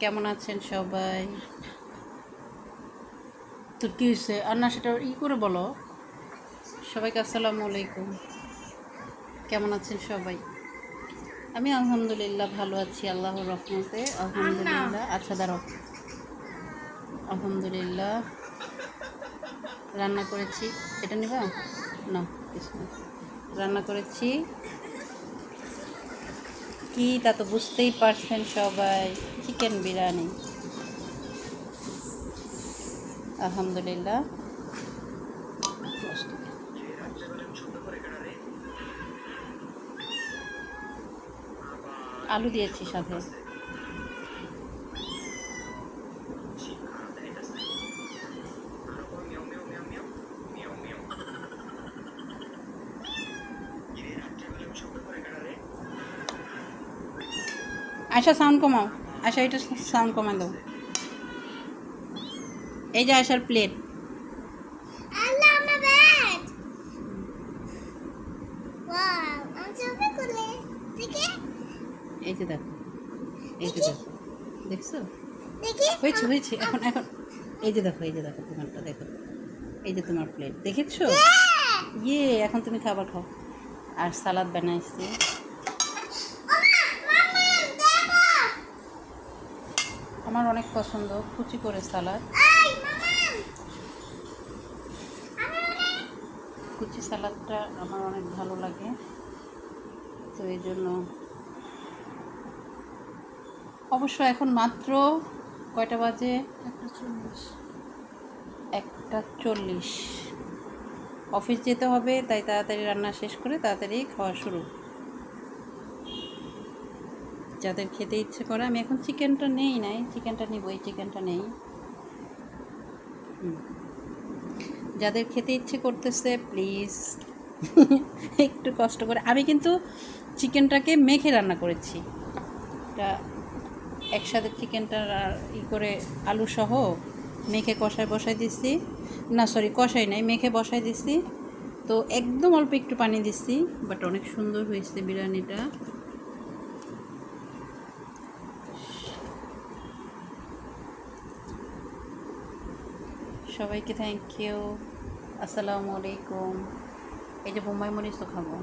কেমন আছেন সবাই? তো কী হয়েছে আর না সেটা করে বলো। সবাইকে আসসালামু আলাইকুম। কেমন আছেন সবাই? আমি আলহামদুলিল্লাহ ভালো আছি, আল্লাহর রহমতে আলহামদুলিল্লাহ। আচ্ছা দাঁড়াও। আলহামদুলিল্লাহ রান্না করেছি। এটা নিবা না? কিছু না। রান্না করেছি কি তা তো বুঝতেই পারছেন সবাই, চিকেন বিরিয়ানি। আলহামদুলিল্লাহ। আলু দিয়েছি সাথে। আয়শা সাউন্ড কমাও। আয়শা এটা সাউন্ড কমাই দাও। এই যে আয়শার প্লেট। এই যে দেখো, এই যে দেখো, দেখছো? হয়েছে হয়েছে। এখন এখন এই যে দেখো, এই যে দেখো তোমারটা দেখো। এই যে তোমার প্লেট দেখেছো? ইয়ে, এখন তুমি খাবার খাও। আর সালাদ বানাইছি। আমার অনেক পছন্দ কুচি করে সালাদ। কুচি সালাদটা আমার অনেক ভালো লাগে, তো এই জন্য। অবশ্য এখন মাত্র কয়টা বাজে? 1:40। অফিস যেতে হবে, তাই তাড়াতাড়ি রান্না শেষ করে তাড়াতাড়ি খাওয়া শুরু। যাদের খেতে ইচ্ছে করে, আমি এখন চিকেনটা নেই নাই, চিকেনটা নিব, এই চিকেনটা নেই। যাদের খেতে ইচ্ছে করতেছে প্লিজ একটু কষ্ট করে। আমি কিন্তু চিকেনটাকে মেখে রান্না করেছি। এটা একসাথে চিকেনটা করে আলু সহ মেখে কষায় বসাই দিছি। না সরি, কষাই নাই, মেখে বসাই দিছি। তো একদম অল্প একটু পানি দিছি, বাট অনেক সুন্দর হয়েছে বিরিয়ানিটা। সবাইকে থ্যাংক ইউ, আসসালামু আলাইকুম। এই যে বোম্বাই মরিচও খাবো।